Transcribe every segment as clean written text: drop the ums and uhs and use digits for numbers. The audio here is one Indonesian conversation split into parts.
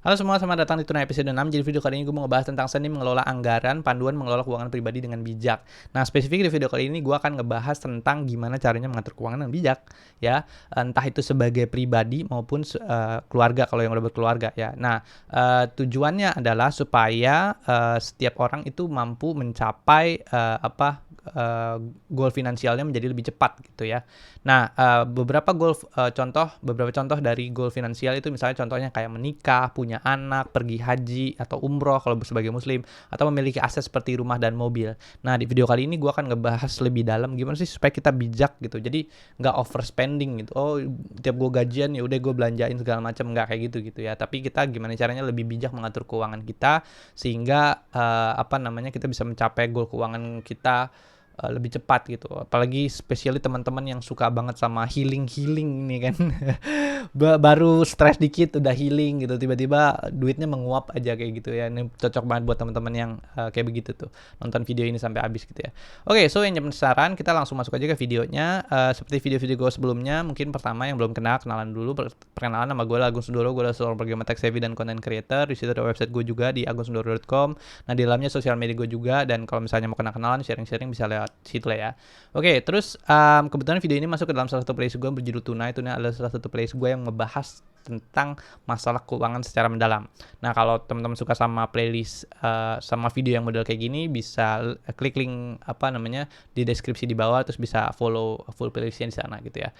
Halo semua, selamat datang di Tunai episode 6. Jadi video kali ini gue mau ngebahas tentang seni mengelola anggaran, panduan mengelola keuangan pribadi dengan bijak. Nah, spesifik di video kali ini gue akan ngebahas tentang gimana caranya mengatur keuangan dengan bijak, ya. Entah itu sebagai pribadi maupun keluarga kalau yang udah berkeluarga, ya. Nah, tujuannya adalah supaya setiap orang itu mampu mencapai goal finansialnya menjadi lebih cepat gitu ya. Nah, beberapa contoh dari goal finansial itu misalnya contohnya kayak menikah, punya anak, pergi haji atau umroh kalau sebagai muslim, atau memiliki aset seperti rumah dan mobil. Nah, di video kali ini gue akan ngebahas lebih dalam gimana sih supaya kita bijak gitu. Jadi nggak overspending gitu. Oh, tiap gue gajian ya udah gue belanjain segala macam, nggak kayak gitu ya. Tapi kita gimana caranya lebih bijak mengatur keuangan kita sehingga kita bisa mencapai goal keuangan kita lebih cepat gitu. Apalagi especially teman-teman yang suka banget sama healing ini kan. Baru stres dikit udah healing gitu, tiba-tiba duitnya menguap aja kayak gitu ya. Ini cocok banget buat teman-teman yang kayak begitu tuh, nonton video ini sampai habis gitu ya. Oke, so yang penasaran, kita langsung masuk aja ke videonya. Seperti video-video gue sebelumnya, mungkin pertama yang belum kenal, kenalan dulu. Perkenalan, nama gue Agung Sundoro, gue adalah seorang programmer tech savvy dan content creator. Di situ ada website gue juga di agungsundoro.com. Nah, di dalamnya sosial media gue juga, dan kalau misalnya mau kenalan, sharing-sharing bisa lewat situ lah ya. Oke, terus kebetulan video ini masuk ke dalam salah satu playlist gue berjudul Tunai. Tunai adalah salah satu playlist gue yang ngebahas tentang masalah keuangan secara mendalam. Nah, kalau teman-teman suka sama playlist sama video yang model kayak gini, bisa klik link di deskripsi di bawah, terus bisa follow full playlistnya di sana gitu ya.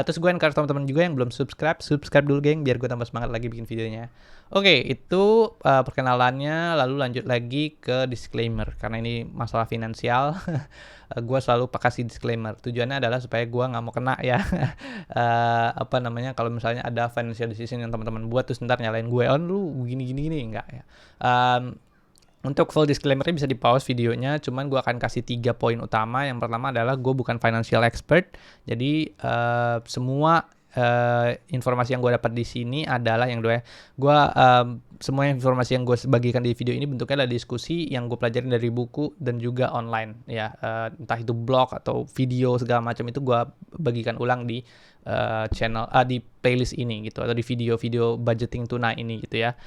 Terus gue encourage teman-teman juga yang belum subscribe dulu geng, biar gue tambah semangat lagi bikin videonya. Oke, itu perkenalannya, lalu lanjut lagi ke disclaimer karena ini masalah finansial. Gue selalu kasih disclaimer. Tujuannya adalah supaya gue nggak mau kena ya. Kalau misalnya ada financial decision yang teman-teman buat terus ntar nyalain gue, oh lu gini enggak ya. Untuk full disclaimer-nya bisa di pause videonya, cuman gue akan kasih 3 poin utama. Yang pertama adalah gue bukan financial expert, jadi semua informasi yang gue dapat di sini adalah semua informasi yang gue bagikan di video ini bentuknya adalah diskusi yang gue pelajarin dari buku dan juga online ya, entah itu blog atau video segala macam itu gue bagikan ulang di di playlist ini gitu, atau di video-video budgeting tunai ini gitu ya.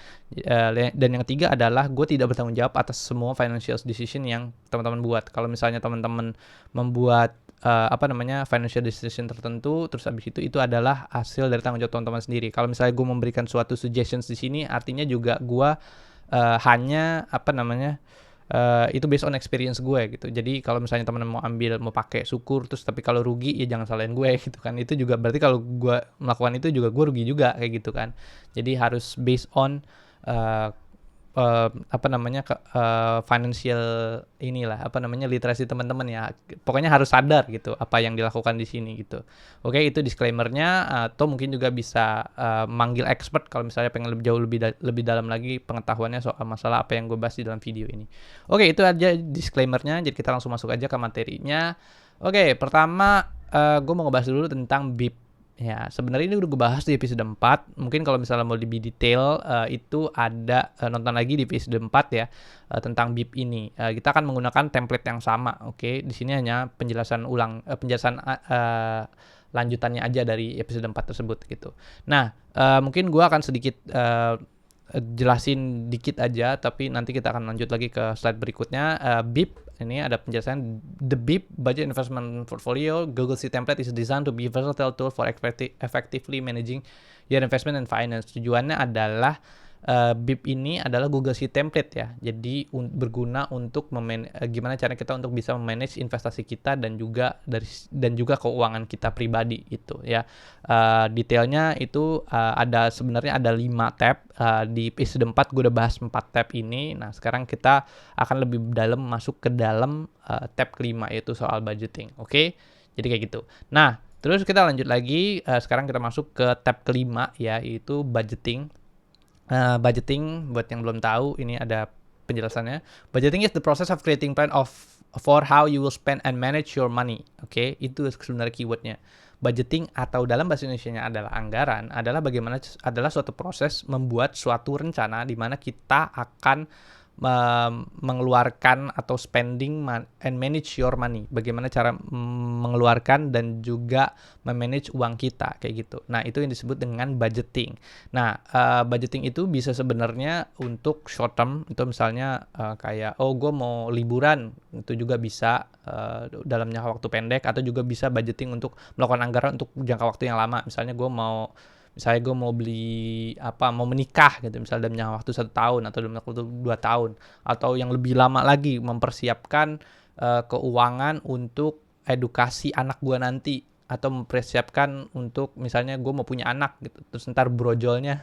Dan yang ketiga adalah gue tidak bertanggung jawab atas semua financial decision yang teman-teman buat. Kalau misalnya teman-teman membuat financial decision tertentu, terus abis itu adalah hasil dari tanggung jawab teman-teman sendiri. Kalau misalnya gue memberikan suatu suggestions di sini, artinya juga gue hanya itu based on experience gue gitu. Jadi kalau misalnya teman-teman mau pakai syukur, terus tapi kalau rugi ya jangan salahin gue gitu kan. Itu juga berarti kalau gue melakukan itu juga gue rugi juga kayak gitu kan. Jadi harus based on financial literasi teman-teman ya. Pokoknya harus sadar gitu apa yang dilakukan di sini gitu. Oke, itu disclaimer-nya. Atau mungkin juga bisa manggil expert kalau misalnya pengen lebih dalam lagi pengetahuannya soal masalah apa yang gue bahas di dalam video ini. Oke, itu aja disclaimer-nya. Jadi kita langsung masuk aja ke materinya. Oke, pertama gue mau ngebahas dulu tentang BIP. Ya, sebenarnya ini udah gue bahas di episode 4. Mungkin kalau misalnya mau lebih detail, itu ada nonton lagi di episode 4 ya, tentang BIP ini. Kita akan menggunakan template yang sama, oke? Di sini hanya penjelasan lanjutannya aja dari episode 4 tersebut gitu. Nah, mungkin gue akan sedikit jelasin dikit aja, tapi nanti kita akan lanjut lagi ke slide berikutnya. BIP, ini ada penjelasan. The BIP, Budget Investment Portfolio, Google Sheet Template is designed to be a versatile tool for effectively managing your investment and finance. Tujuannya adalah BIP ini adalah Google Sheet Template ya. Jadi berguna untuk gimana cara kita untuk bisa memanage investasi kita dan juga keuangan kita pribadi itu ya. Detailnya itu sebenarnya ada 5 tab. Di episode 4 gue udah bahas 4 tab ini. Nah, sekarang kita akan lebih dalam masuk ke dalam tab kelima, yaitu soal budgeting. Oke? Jadi kayak gitu. Nah, terus kita lanjut lagi. Sekarang kita masuk ke tab kelima ya, yaitu budgeting. Budgeting, buat yang belum tahu, ini ada penjelasannya. Budgeting is the process of creating plan for how you will spend and manage your money. Oke, itu sebenarnya keywordnya. Budgeting atau dalam bahasa Indonesianya adalah anggaran, adalah suatu proses membuat suatu rencana di mana kita akan mengeluarkan atau spending and manage your money. Bagaimana cara mengeluarkan dan juga memanage uang kita kayak gitu. Nah, itu yang disebut dengan budgeting. Nah, budgeting itu bisa sebenarnya untuk short term, itu misalnya kayak gue mau liburan, itu juga bisa dalam jangka waktu pendek, atau juga bisa budgeting untuk melakukan anggaran untuk jangka waktu yang lama. Misalnya gue mau beli mau menikah gitu, misalnya dalam jangka waktu 1 tahun atau dalam waktu 2 tahun, atau yang lebih lama lagi mempersiapkan keuangan untuk edukasi anak gue nanti, atau mempersiapkan untuk misalnya gue mau punya anak gitu, terus ntar brojolnya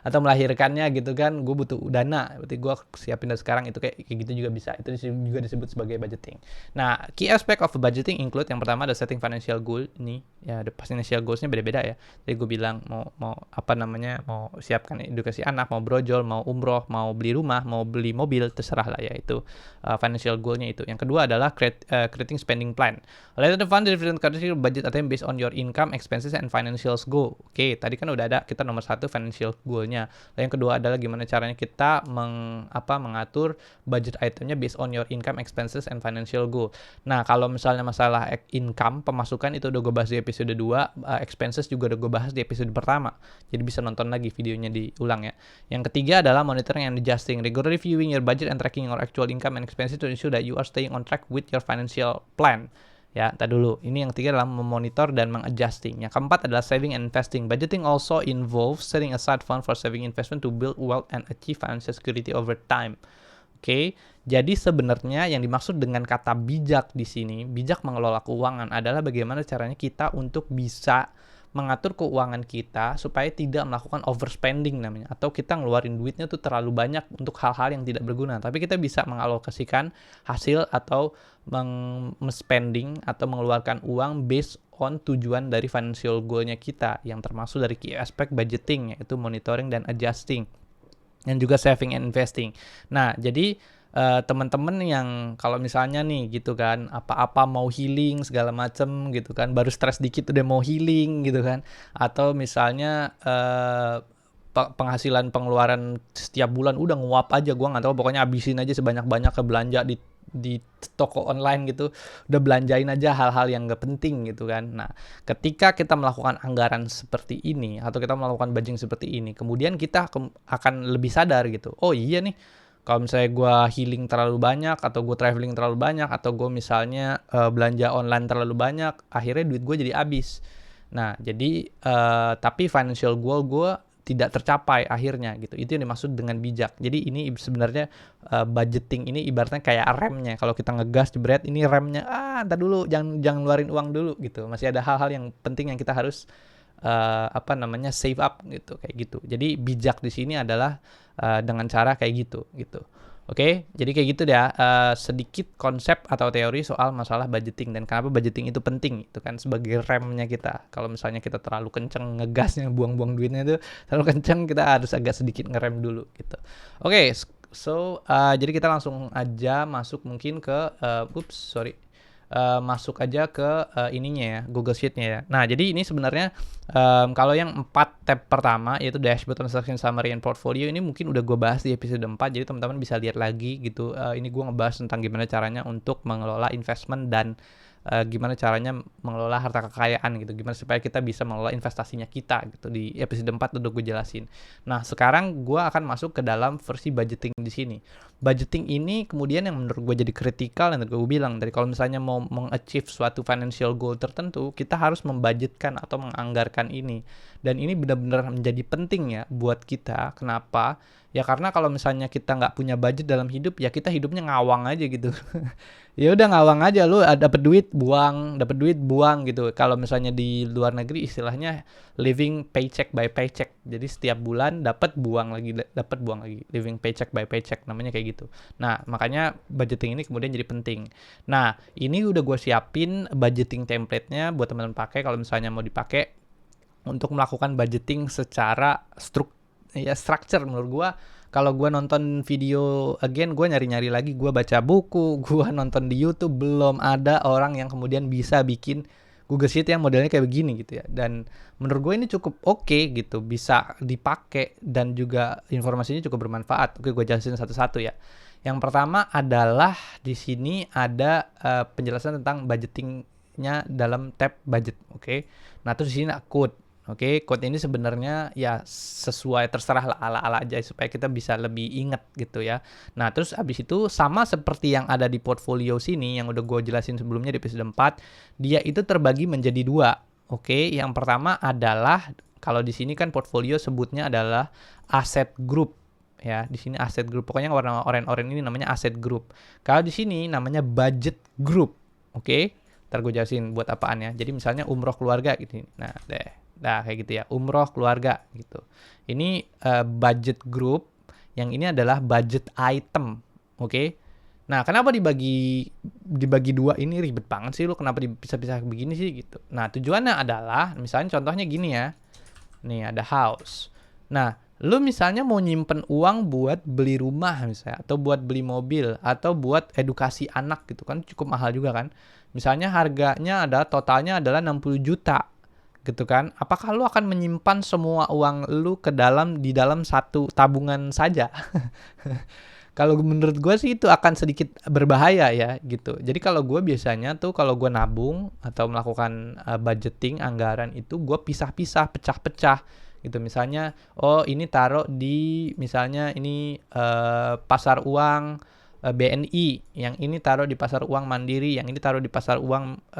atau melahirkannya gitu kan, gue butuh dana, berarti gue siapin dari sekarang. Itu kayak gitu juga bisa, itu juga disebut sebagai budgeting. Nah, key aspect of budgeting include, yang pertama ada setting financial goal. Ini ya, ada financial goalsnya beda-beda ya. Jadi gue bilang mau mau siapkan edukasi anak, mau brojol, mau umroh, mau beli rumah, mau beli mobil, terserah lah ya, itu financial goalnya itu. Yang kedua adalah creating spending plan. Later the fund different category budget attempt based on your income, expenses, and financial goal. Oke, tadi kan udah ada kita nomor 1 financial goal-nya. Lalu yang kedua adalah gimana caranya kita mengatur budget itemnya based on your income, expenses, and financial goal. Nah, kalau misalnya masalah income, pemasukan, itu udah gue bahas di episode 2, expenses juga udah gue bahas di episode pertama. Jadi bisa nonton lagi videonya diulang ya. Yang ketiga adalah monitoring and adjusting. Regularly reviewing your budget and tracking your actual income and expenses to ensure that you are staying on track with your financial plan. Ya, tadi dulu. Ini yang ketiga adalah memonitor dan mengadjusting. Yang keempat adalah saving and investing. Budgeting also involves setting aside fund for saving investment to build wealth and achieve financial security over time. Oke, jadi sebenarnya yang dimaksud dengan kata bijak di sini, bijak mengelola keuangan, adalah bagaimana caranya kita untuk bisa mengatur keuangan kita supaya tidak melakukan overspending namanya, atau kita ngeluarin duitnya tuh terlalu banyak untuk hal-hal yang tidak berguna, tapi kita bisa mengalokasikan hasil atau spending atau mengeluarkan uang based on tujuan dari financial goal-nya kita, yang termasuk dari key aspect budgeting, yaitu monitoring dan adjusting, dan juga saving and investing. Nah, jadi teman-teman yang kalau misalnya nih gitu kan, apa-apa mau healing segala macem gitu kan, baru stres dikit udah mau healing gitu kan, atau misalnya penghasilan pengeluaran setiap bulan udah nguap aja, gua nggak tahu, pokoknya habisin aja sebanyak-banyak ke belanja di toko online gitu, udah belanjain aja hal-hal yang gak penting gitu kan. Nah, ketika kita melakukan anggaran seperti ini, atau kita melakukan budgeting seperti ini, kemudian kita akan lebih sadar gitu, oh iya nih, kalau misalnya gue healing terlalu banyak, atau gue traveling terlalu banyak, atau gue misalnya belanja online terlalu banyak, akhirnya duit gue jadi habis. Nah, jadi tapi financial goal gue tidak tercapai akhirnya gitu. Itu yang dimaksud dengan bijak. Jadi ini sebenarnya budgeting ini ibaratnya kayak remnya. Kalau kita ngegas jebret, ini remnya, ntar dulu, jangan ngeluarin uang dulu gitu. Masih ada hal-hal yang penting yang kita harus save up gitu, kayak gitu. Jadi bijak di sini adalah dengan cara kayak gitu. Oke, jadi kayak gitu ya, sedikit konsep atau teori soal masalah budgeting dan kenapa budgeting itu penting, itu kan sebagai remnya kita. Kalau misalnya kita terlalu kenceng ngegasnya, buang-buang duitnya itu terlalu kenceng, kita harus agak sedikit ngerem dulu gitu. Oke, jadi kita langsung aja masuk mungkin ke masuk aja ke ininya ya, Google Sheet-nya ya. Nah, jadi ini sebenarnya kalau yang 4 tab pertama, yaitu dashboard, transaction summary, and portfolio, ini mungkin udah gue bahas di episode 4, jadi teman-teman bisa lihat lagi gitu. Ini gue ngebahas tentang gimana caranya untuk mengelola investment dan gimana caranya mengelola harta kekayaan gitu, gimana supaya kita bisa mengelola investasinya kita gitu. Di episode 4 udah gue jelasin. Nah, sekarang gue akan masuk ke dalam versi budgeting di sini. Budgeting ini kemudian yang menurut gue jadi kritikal, yang gue bilang dari kalau misalnya mau mengachieve suatu financial goal tertentu, kita harus membudgetkan atau menganggarkan ini. Dan ini benar-benar menjadi penting ya buat kita. Kenapa? Ya karena kalau misalnya kita nggak punya budget dalam hidup, ya kita hidupnya ngawang aja gitu. Ya udah ngawang aja, lu dapat duit buang gitu. Kalau misalnya di luar negeri istilahnya living paycheck by paycheck. Jadi setiap bulan dapat buang lagi, living paycheck by paycheck, namanya kayak gitu. Nah, makanya budgeting ini kemudian jadi penting. Nah, ini udah gue siapin budgeting template-nya buat teman-teman pakai kalau misalnya mau dipakai untuk melakukan budgeting secara structure. Menurut gue, kalau gue nonton video again, gue nyari-nyari lagi, gue baca buku, gue nonton di YouTube, belum ada orang yang kemudian bisa bikin Google Sheet yang modelnya kayak begini gitu ya. Dan menurut gue ini cukup oke gitu, bisa dipakai dan juga informasinya cukup bermanfaat. Oke, gue jelasin satu-satu ya. Yang pertama adalah di sini ada penjelasan tentang budgetingnya dalam tab budget, oke. Nah, terus di sini code. Oke, code ini sebenarnya ya sesuai terserah lah ala-ala aja supaya kita bisa lebih inget gitu ya. Nah, terus abis itu sama seperti yang ada di portfolio sini yang udah gue jelasin sebelumnya di episode 4, dia itu terbagi menjadi dua. Oke, yang pertama adalah kalau di sini kan portfolio sebutnya adalah asset group ya. Di sini asset group. Pokoknya warna oranye-oranye ini namanya asset group. Kalau di sini namanya budget group. Oke. Ntar gue jelasin buat apaan ya. Jadi misalnya umroh keluarga gitu. Nah, kayak gitu ya. Umroh keluarga gitu. Ini budget group. Yang ini adalah budget item. Oke. Nah, kenapa dibagi dua ini ribet banget sih lu? Kenapa dipisah-pisah begini sih gitu. Nah, tujuannya adalah misalnya contohnya gini ya. Nih ada house. Nah, lu misalnya mau nyimpen uang buat beli rumah misalnya, atau buat beli mobil, atau buat edukasi anak gitu kan, cukup mahal juga kan. Misalnya harganya totalnya adalah 60 juta gitu kan. Apakah lu akan menyimpan semua uang lu di dalam satu tabungan saja? Kalau menurut gue sih itu akan sedikit berbahaya ya gitu. Jadi kalau gue biasanya tuh kalau gue nabung atau melakukan budgeting anggaran itu gue pisah-pisah, pecah-pecah gitu. Misalnya, oh ini taruh di misalnya ini pasar uang BNI, yang ini taruh di pasar uang Mandiri, yang ini taruh di pasar uang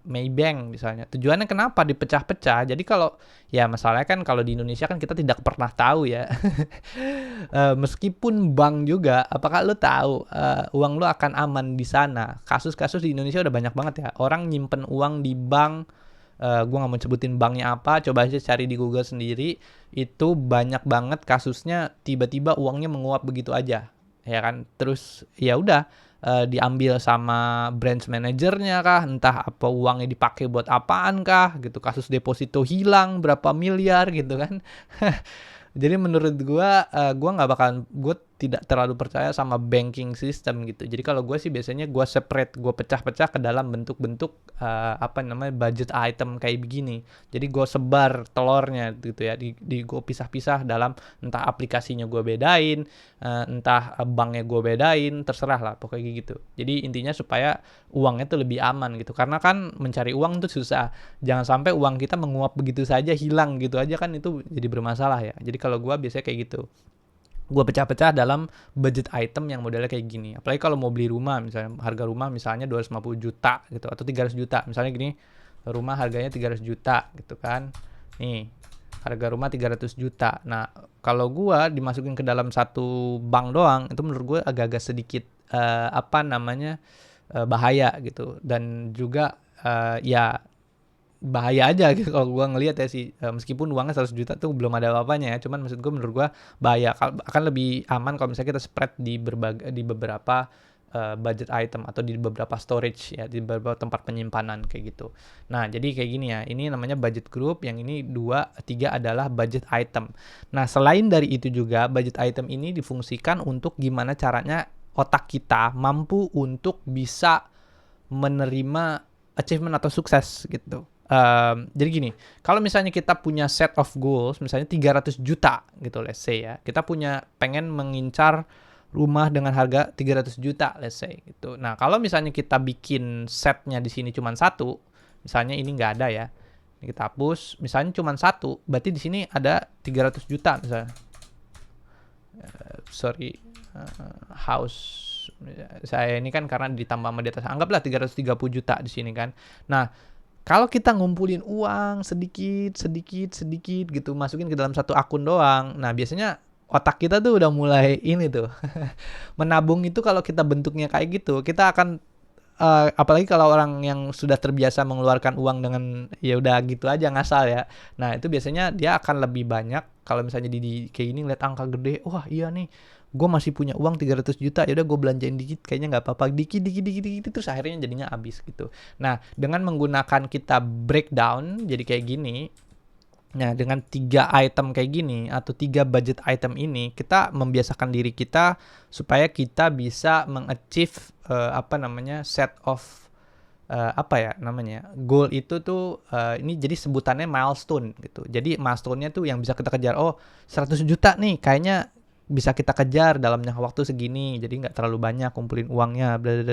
Maybank misalnya. Tujuannya kenapa dipecah-pecah? Jadi kalau ya masalahnya kan kalau di Indonesia kan kita tidak pernah tahu ya. Meskipun bank juga, apakah lo tahu uang lo akan aman di sana? Kasus-kasus di Indonesia udah banyak banget ya. Orang nyimpen uang di bank, gue nggak mau sebutin banknya apa, coba aja cari di Google sendiri. Itu banyak banget kasusnya, tiba-tiba uangnya menguap begitu aja, ya kan? Terus ya udah diambil sama branch manajernya kah, entah apa uangnya dipakai buat apaan kah, gitu. Kasus deposito hilang berapa miliar gitu kan. Jadi menurut gue gue tidak terlalu percaya sama banking system gitu. Jadi kalau gue sih biasanya gue separate, gue pecah-pecah ke dalam bentuk-bentuk budget item kayak begini. Jadi gue sebar telurnya gitu ya, di gue pisah-pisah dalam entah aplikasinya gue bedain, entah banknya gue bedain, terserah lah pokoknya gitu. Jadi intinya supaya uangnya tuh lebih aman gitu. Karena kan mencari uang tuh susah. Jangan sampai uang kita menguap begitu saja, hilang gitu aja kan, itu jadi bermasalah ya. Jadi kalau gue biasanya kayak gitu. Gue pecah-pecah dalam budget item yang modelnya kayak gini. Apalagi kalau mau beli rumah, misalnya harga rumah misalnya 250 juta gitu, atau 300 juta. Misalnya gini, rumah harganya 300 juta gitu kan. Nih, harga rumah 300 juta. Nah, kalau gue dimasukin ke dalam satu bank doang, itu menurut gue agak-agak sedikit bahaya gitu. Dan juga ya bahaya aja gitu kalau gue ngelihat ya sih, meskipun uangnya 100 juta tuh belum ada apa-apanya ya, cuman maksud gue menurut gue bahaya. Akan lebih aman kalau misalnya kita spread di beberapa budget item atau di beberapa storage ya, di beberapa tempat penyimpanan kayak gitu. Nah, jadi kayak gini ya, ini namanya budget group, yang ini 2, 3 adalah budget item. Nah, selain dari itu juga budget item ini difungsikan untuk gimana caranya otak kita mampu untuk bisa menerima achievement atau sukses gitu. Jadi gini, kalau misalnya kita punya set of goals, misalnya 300 juta gitu, let's say ya, kita pengen mengincar rumah dengan harga 300 juta, let's say gitu. Nah, kalau misalnya kita bikin setnya di sini cuma satu, misalnya ini nggak ada ya, ini kita hapus, misalnya cuma satu, berarti di sini ada 300 juta misalnya. House saya ini kan karena ditambah sama di atas, anggaplah 330 juta di sini kan. Nah, kalau kita ngumpulin uang sedikit gitu, masukin ke dalam satu akun doang, nah biasanya otak kita tuh udah mulai ini tuh menabung. Itu kalau kita bentuknya kayak gitu, kita akan apalagi kalau orang yang sudah terbiasa mengeluarkan uang dengan ya udah gitu aja ngasal ya. Nah, itu biasanya dia akan lebih banyak kalau misalnya di kayak gini ngeliat angka gede, wah iya nih, gue masih punya uang 300 juta, ya udah gue belanjain dikit, kayaknya nggak apa-apa, dikit terus akhirnya jadinya habis gitu. Nah, dengan menggunakan kita breakdown jadi kayak gini, nah dengan 3 item kayak gini atau 3 budget item ini, kita membiasakan diri kita supaya kita bisa mengachieve set of apa ya namanya, goal itu tuh ini jadi sebutannya milestone gitu. Jadi milestone-nya tuh yang bisa kita kejar. Oh, 100 juta nih kayaknya bisa kita kejar dalam jangka waktu segini. Jadi nggak terlalu banyak kumpulin uangnya, bla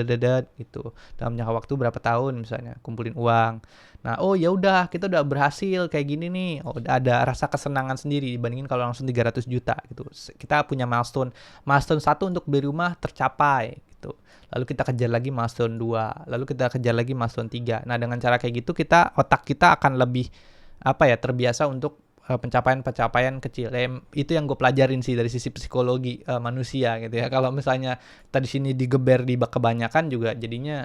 gitu. Dalam jangka waktu berapa tahun misalnya kumpulin uang. Nah, oh ya udah kita udah berhasil kayak gini nih. Oh, udah ada rasa kesenangan sendiri dibandingin kalau langsung 300 juta gitu. Kita punya milestone. Milestone 1 untuk beli rumah tercapai gitu. Lalu kita kejar lagi milestone 2, lalu kita kejar lagi milestone 3. Nah, dengan cara kayak gitu otak kita akan lebih terbiasa untuk pencapaian-pencapaian kecil. Itu yang gue pelajarin sih dari sisi psikologi manusia gitu ya. Kalau misalnya tadi sini digeber di kebanyakan juga jadinya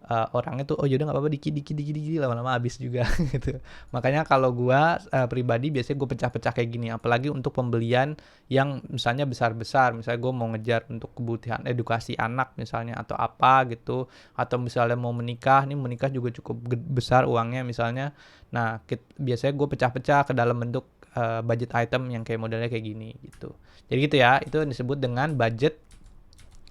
orangnya tuh oh yaudah nggak apa-apa dikit lama-lama habis juga gitu. Makanya kalau gue pribadi biasanya gue pecah-pecah kayak gini, apalagi untuk pembelian yang misalnya besar-besar, misalnya gue mau ngejar untuk kebutuhan edukasi anak misalnya atau apa gitu, atau misalnya mau menikah juga cukup besar uangnya misalnya. Nah biasanya gue pecah-pecah ke dalam bentuk budget item yang kayak modelnya kayak gini gitu. Jadi gitu ya, itu disebut dengan budget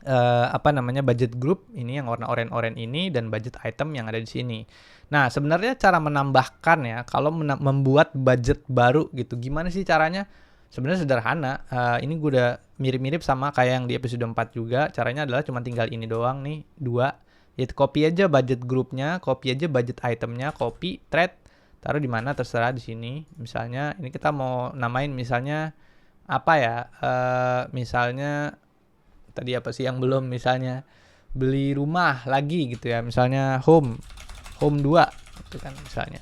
budget group ini yang warna oranye-oranye ini, dan budget item yang ada di sini. Nah, sebenarnya cara menambahkan ya, kalau membuat budget baru gitu, gimana sih caranya? Sebenarnya sederhana. Ini gue udah mirip-mirip sama kayak yang di episode 4 juga. Caranya adalah cuma tinggal ini doang nih, 2. Yaitu copy aja budget grupnya, copy aja budget itemnya, copy, thread, taruh di mana terserah di sini. Misalnya ini kita mau namain misalnya apa ya? Misalnya tadi apa sih yang belum, misalnya beli rumah lagi gitu ya, misalnya home 2 gitu kan, misalnya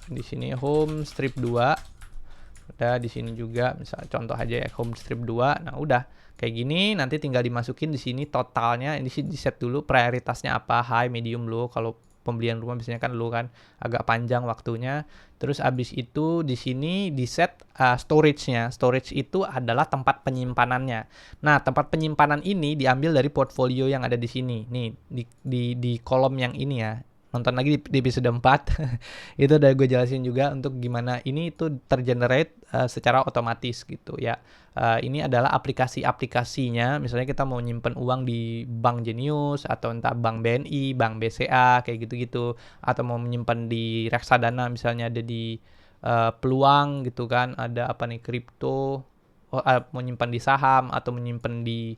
di sini home strip 2 udah, di sini juga misal contoh aja ya home strip 2. Nah udah kayak gini, nanti tinggal dimasukin di sini totalnya. Ini sih di set dulu prioritasnya apa, high, medium, low. Kalau pembelian rumah biasanya kan low kan, agak panjang waktunya. Terus abis itu di sini di set storage-nya. Storage itu adalah tempat penyimpanannya. Nah, tempat penyimpanan ini diambil dari portfolio yang ada di sini. Nih, di kolom yang ini ya. Nonton lagi di episode 4. Itu udah gue jelasin juga untuk gimana ini itu tergenerate secara otomatis gitu ya. Ini adalah aplikasi-aplikasinya. Misalnya kita mau nyimpen uang di Bank Jenius atau entah Bank BNI, Bank BCA kayak gitu-gitu, atau mau menyimpan di reksadana misalnya ada di peluang gitu kan, ada apa nih kripto, mau nyimpan di saham atau menyimpan di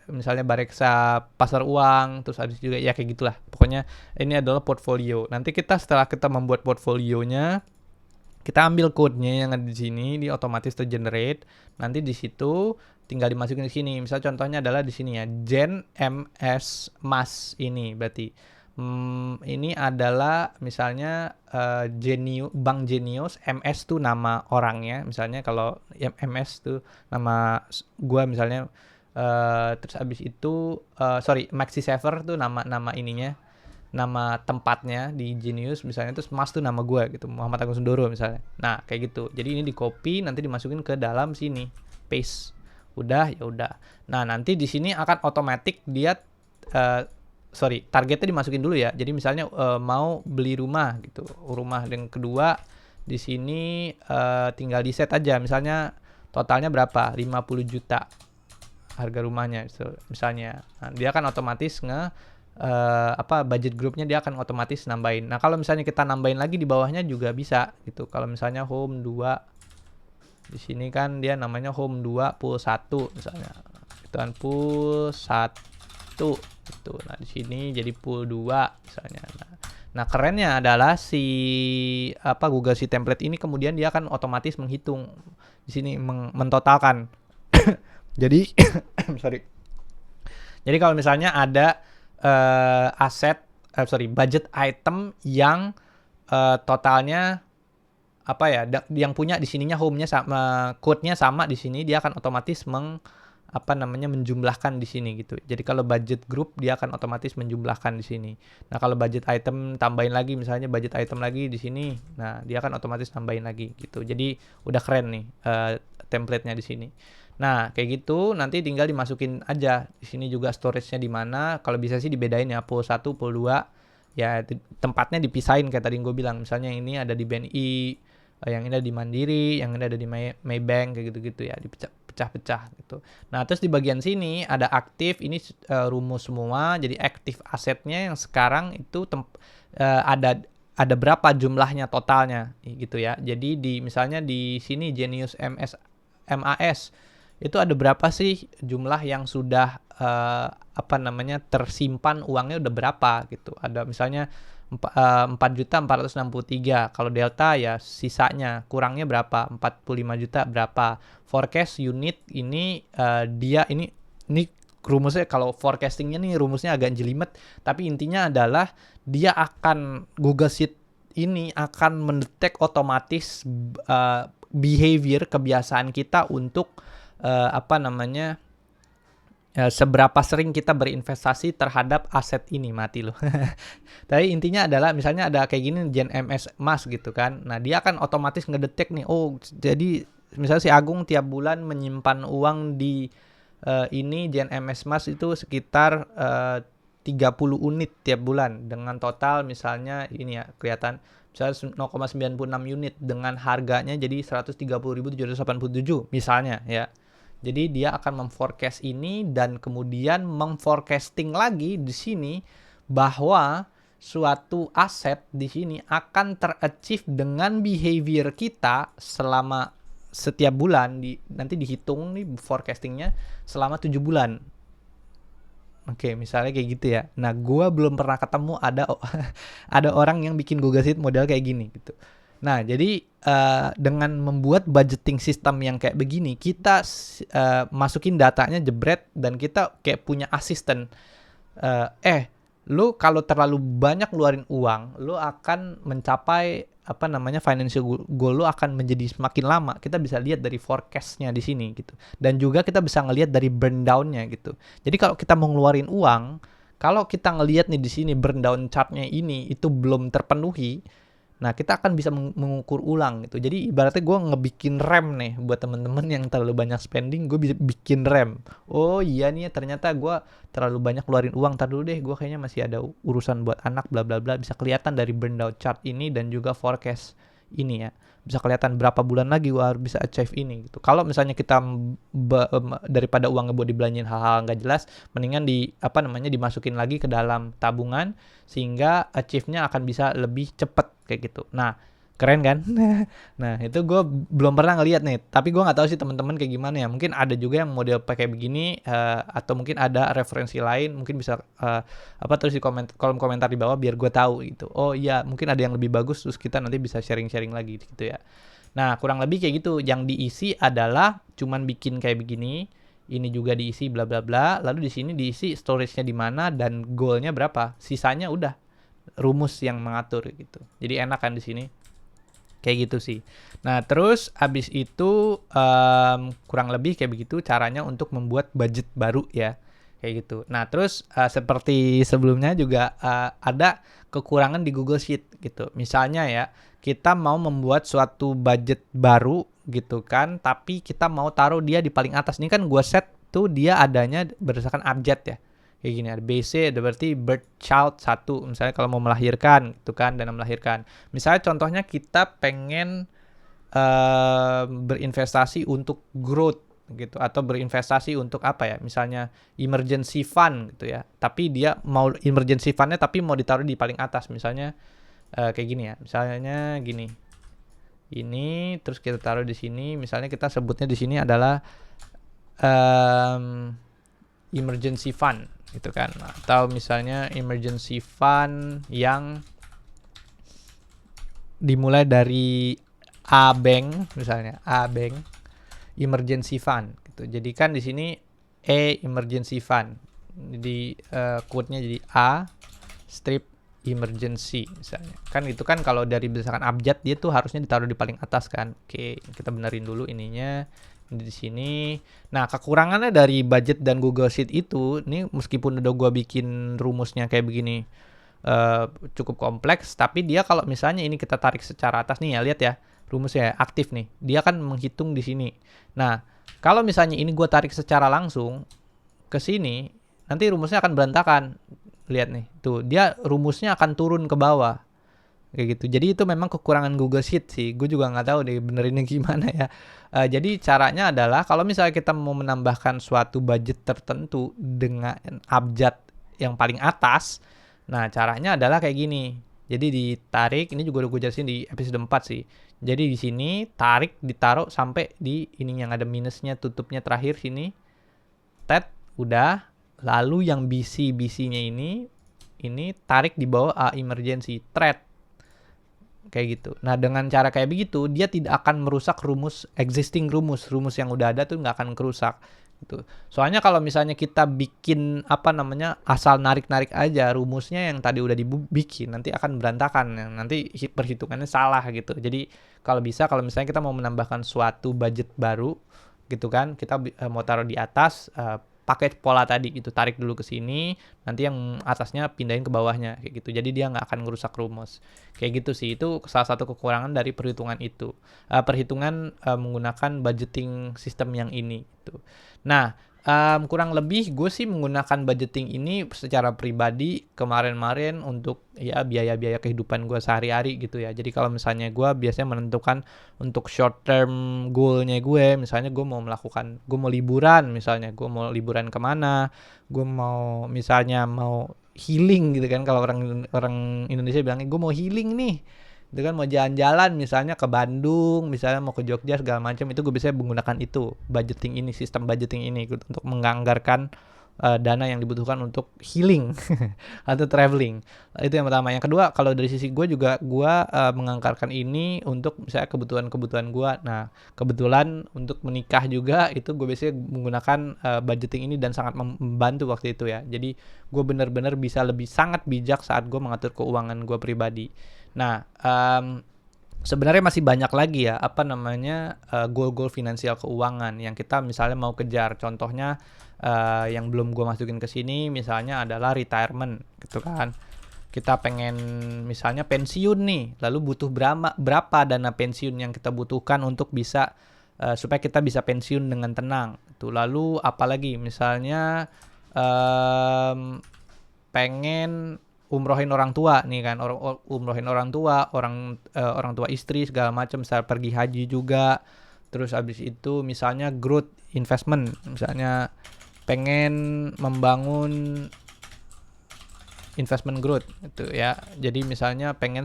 misalnya bareksa pasar uang, terus ada juga ya kayak gitulah. Pokoknya ini adalah portfolio. Nanti setelah kita membuat portfolionya, kita ambil code-nya yang ada di sini, di otomatis tergenerate. Nanti di situ tinggal dimasukin di sini. Misal contohnya adalah di sini ya, Gen MS Mas ini berarti. Ini adalah misalnya Bank Genius, MS tuh nama orangnya. Misalnya kalau MS tuh nama gua misalnya. Terus abis itu Maxi Saver tuh nama ininya, nama tempatnya di Genius misalnya, terus Mas tuh nama gue gitu, Muhammad Agung Sundoro misalnya. Nah kayak gitu, jadi ini di copy nanti dimasukin ke dalam sini, paste, udah ya udah. Nah nanti di sini akan otomatis dia targetnya dimasukin dulu ya. Jadi misalnya mau beli rumah gitu, rumah yang kedua di sini tinggal di set aja, misalnya totalnya berapa, 50 juta harga rumahnya misalnya. Nah, dia akan otomatis budget grupnya dia akan otomatis nambahin. Nah kalau misalnya kita nambahin lagi di bawahnya juga bisa gitu. Kalau misalnya home 2 di sini kan dia namanya home 2 pool 1 misalnya, itu kan pool 1 gitu. Nah di sini jadi pool 2 misalnya. Nah kerennya adalah si Google Sheet template ini kemudian dia akan otomatis menghitung di sini, mentotalkan. Jadi Jadi kalau misalnya ada budget item yang totalnya yang punya di sininya home-nya sama, code-nya sama di sini, dia akan otomatis menjumlahkan di sini gitu. Jadi kalau budget group dia akan otomatis menjumlahkan di sini. Nah, kalau budget item tambahin lagi, misalnya budget item lagi di sini. Nah, dia akan otomatis tambahin lagi gitu. Jadi udah keren nih template-nya di sini. Nah, kayak gitu nanti tinggal dimasukin aja. Di sini juga storage-nya di mana. Kalau bisa sih dibedain ya, pool 1, pool 2. Ya, tempatnya dipisahin kayak tadi gue bilang. Misalnya yang ini ada di BNI, yang ini ada di Mandiri, yang ini ada di Maybank kayak gitu-gitu ya. dipecah-pecah gitu. Nah, terus di bagian sini ada aktif, ini rumus semua. Jadi aktif asetnya yang sekarang itu ada berapa jumlahnya totalnya gitu ya. Jadi misalnya di sini Genius MAS itu ada berapa sih jumlah yang sudah tersimpan uangnya udah berapa gitu. Ada misalnya 4.463. Kalau delta ya sisanya kurangnya berapa? 45 juta berapa? Forecast unit ini ini rumusnya, kalau forecastingnya nih rumusnya agak jelimet, tapi intinya adalah dia akan Google Sheet ini akan mendetek otomatis behavior kebiasaan kita untuk seberapa sering kita berinvestasi terhadap aset ini. Mati loh. Tapi intinya adalah misalnya ada kayak gini Gen MS Mas gitu kan. Nah, dia akan otomatis ngedetek nih. Oh, jadi misalnya si Agung tiap bulan menyimpan uang di ini Gen MS Mas itu sekitar 30 unit tiap bulan dengan total misalnya ini ya kelihatan misalnya 0,96 unit dengan harganya jadi 130.787 misalnya ya. Jadi dia akan memforecast ini dan kemudian memforecasting lagi di sini bahwa suatu aset di sini akan terachieve dengan behavior kita selama setiap bulan, nanti dihitung nih forecastingnya selama 7 bulan. Oke, misalnya kayak gitu ya. Nah, gua belum pernah ketemu ada orang yang bikin Google Sheet model kayak gini gitu. Nah, jadi dengan membuat budgeting system yang kayak begini, kita masukin datanya jebret dan kita kayak punya asisten. Lu kalau terlalu banyak ngeluarin uang, lu akan mencapai financial goal lu akan menjadi semakin lama. Kita bisa lihat dari forecastnya di sini gitu. Dan juga kita bisa ngelihat dari burn down-nya gitu. Jadi kalau kita mau ngeluarin uang, kalau kita ngelihat nih di sini burn down chart-nya ini itu belum terpenuhi, nah kita akan bisa mengukur ulang gitu. Jadi ibaratnya gue ngebikin rem nih buat temen-temen yang terlalu banyak spending, gue bisa bikin rem. Oh iya nih ternyata gue terlalu banyak keluarin uang, ntar dulu deh gue kayaknya masih ada urusan buat anak bla bla bla. Bisa kelihatan dari burn down chart ini dan juga forecast ini ya. Bisa kelihatan berapa bulan lagi gue harus bisa achieve ini gitu. Kalau misalnya kita daripada uangnya buat dibelanjain hal-hal nggak jelas, mendingan dimasukin lagi ke dalam tabungan sehingga achieve-nya akan bisa lebih cepet kayak gitu. Nah, keren kan? Nah, itu gue belum pernah ngeliat nih. Tapi gue nggak tahu sih teman-teman kayak gimana ya. Mungkin ada juga yang model pakai begini atau mungkin ada referensi lain. Mungkin bisa terus di kolom komentar di bawah biar gue tahu gitu. Oh iya, mungkin ada yang lebih bagus terus kita nanti bisa sharing-sharing lagi gitu ya. Nah, kurang lebih kayak gitu. Yang diisi adalah cuman bikin kayak begini. Ini juga diisi bla bla bla. Lalu di sini diisi storage-nya di mana dan goal-nya berapa. Sisanya udah rumus yang mengatur gitu. Jadi enak kan di sini. Kayak gitu sih. Nah, terus abis itu kurang lebih kayak begitu caranya untuk membuat budget baru ya. Kayak gitu. Nah, terus seperti sebelumnya juga ada kekurangan di Google Sheet gitu. Misalnya ya, kita mau membuat suatu budget baru gitu kan, tapi kita mau taruh dia di paling atas. Ini kan gue set tuh dia adanya berdasarkan abjad ya. Kayak gini, ada BC, ada berarti birth child 1. Misalnya kalau mau melahirkan, itu kan, dana melahirkan. Misalnya contohnya kita pengen berinvestasi untuk growth gitu, atau berinvestasi untuk apa ya, misalnya emergency fund gitu ya. Tapi dia mau emergency fundnya tapi mau ditaruh di paling atas. Misalnya kayak gini ya, misalnya gini. Ini, terus kita taruh di sini. Misalnya kita sebutnya di sini adalah emergency fund gitu kan, atau misalnya emergency fund yang dimulai dari A bank, misalnya A bank emergency fund gitu. Jadi kan di sini emergency fund, jadi quote-nya jadi A strip emergency misalnya. Kan itu kan kalau dari berdasarkan abjad dia tuh harusnya ditaruh di paling atas kan. Oke, kita benerin dulu ininya di sini. Nah, kekurangannya dari budget dan Google Sheet itu, nih meskipun udah gua bikin rumusnya kayak begini cukup kompleks, tapi dia kalau misalnya ini kita tarik secara atas nih ya, lihat ya, rumusnya aktif nih. Dia kan menghitung di sini. Nah, kalau misalnya ini gua tarik secara langsung ke sini, nanti rumusnya akan berantakan. Lihat nih, tuh dia rumusnya akan turun ke bawah. kayak gitu. Jadi itu memang kekurangan Google Sheet sih. Gue juga nggak tahu deh benerinnya gimana ya. Jadi caranya adalah kalau misalnya kita mau menambahkan suatu budget tertentu dengan abjad yang paling atas, nah caranya adalah kayak gini. Jadi ditarik, ini juga udah gue jelasin di episode 4 sih. Jadi di sini tarik, ditaruh sampai di ini yang ada minusnya, tutupnya terakhir sini. Tet, udah. Lalu yang BC-BC-nya ini tarik di bawah emergency thread kayak gitu. Nah, dengan cara kayak begitu dia tidak akan merusak existing rumus yang udah ada tuh nggak akan kerusak gitu. Soalnya kalau misalnya kita bikin asal narik-narik aja rumusnya yang tadi udah dibikin, nanti akan berantakan, nanti perhitungannya salah gitu. Jadi kalau misalnya kita mau menambahkan suatu budget baru gitu kan, kita mau taruh di atas, pakai pola tadi gitu, tarik dulu ke sini, nanti yang atasnya pindahin ke bawahnya kayak gitu. Jadi dia nggak akan ngerusak rumus. Kayak gitu sih. Itu salah satu kekurangan dari perhitungan itu. Perhitungan menggunakan budgeting sistem yang ini gitu. Nah, kurang lebih gue sih menggunakan budgeting ini secara pribadi kemarin-marin untuk ya biaya-biaya kehidupan gue sehari-hari gitu ya. Jadi kalau misalnya gue biasanya menentukan untuk short term goalnya gue, misalnya gue mau liburan, misalnya gue mau liburan kemana, gue mau misalnya mau healing gitu kan, kalau orang Indonesia bilangnya gue mau healing nih, itu kan mau jalan-jalan misalnya ke Bandung, misalnya mau ke Jogja segala macam, itu gue bisa menggunakan itu budgeting ini, sistem budgeting ini gitu, untuk menganggarkan dana yang dibutuhkan untuk healing atau traveling. Itu yang pertama. Yang kedua, kalau dari sisi gue juga gue menganggarkan ini untuk misalnya kebutuhan gue. Nah, kebetulan untuk menikah juga itu gue biasanya menggunakan budgeting ini dan sangat membantu waktu itu ya. Jadi gue benar-benar bisa lebih sangat bijak saat gue mengatur keuangan gue pribadi. Nah, sebenarnya masih banyak lagi ya goal-goal finansial keuangan yang kita misalnya mau kejar. Contohnya yang belum gue masukin ke sini misalnya adalah retirement gitu kan. Kita pengen misalnya pensiun nih, lalu butuh berapa dana pensiun yang kita butuhkan untuk bisa supaya kita bisa pensiun dengan tenang. Itu lalu apalagi misalnya pengen umrohin orang tua nih kan, umrohin orang tua, orang tua istri segala macam, misalnya pergi haji juga. Terus abis itu misalnya growth investment, misalnya pengen membangun investment growth gitu ya. Jadi misalnya pengen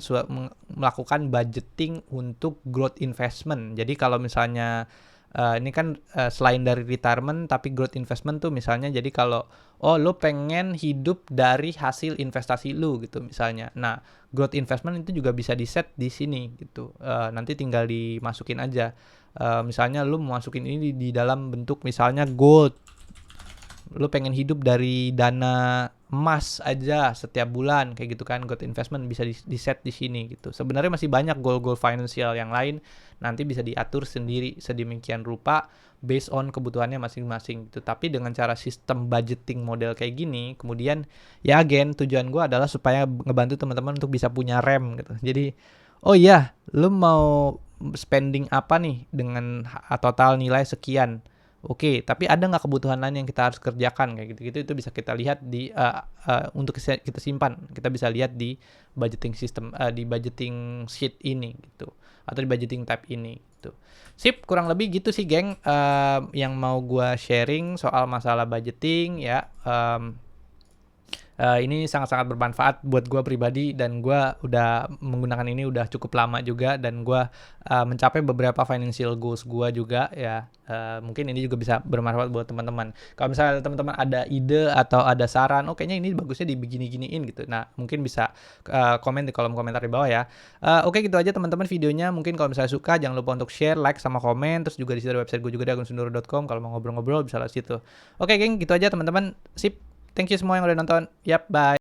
melakukan budgeting untuk growth investment. Jadi kalau misalnya ini kan selain dari retirement tapi growth investment tuh misalnya, jadi kalau lo pengen hidup dari hasil investasi lo gitu misalnya. Nah, growth investment itu juga bisa di set di sini gitu. Nanti tinggal dimasukin aja. Misalnya lo masukin ini di dalam bentuk misalnya gold. Lo pengen hidup dari dana emas aja setiap bulan kayak gitu kan, growth investment bisa di set di sini gitu. Sebenarnya masih banyak goal-goal financial yang lain, nanti bisa diatur sendiri sedemikian rupa based on kebutuhannya masing-masing gitu. Tapi dengan cara sistem budgeting model kayak gini, kemudian ya again tujuan gue adalah supaya ngebantu teman-teman untuk bisa punya rem gitu. Jadi oh iya, lo mau spending apa nih dengan total nilai sekian. Oke, tapi ada nggak kebutuhan lain yang kita harus kerjakan kayak gitu-gitu, itu bisa kita lihat di untuk kita simpan, kita bisa lihat di budgeting system, di budgeting sheet ini gitu, atau di budgeting tab ini gitu. Sip, kurang lebih gitu sih geng, yang mau gua sharing soal masalah budgeting ya. Ini sangat-sangat bermanfaat buat gue pribadi, dan gue udah menggunakan ini udah cukup lama juga, dan gue mencapai beberapa financial goals gue juga ya. Mungkin ini juga bisa bermanfaat buat teman-teman. Kalau misalnya teman-teman ada ide atau ada saran, kayaknya ini bagusnya dibegini-giniin gitu. Nah, mungkin bisa komen di kolom komentar di bawah ya. Oke, gitu aja teman-teman videonya. Mungkin kalau misalnya suka jangan lupa untuk share, like, sama komen. Terus juga di situ ada website gue juga di agusundoro.com. Kalau mau ngobrol-ngobrol bisa lewat situ. Oke, geng, gitu aja teman-teman. Sip. Thank you semua yang udah nonton. Yap, bye.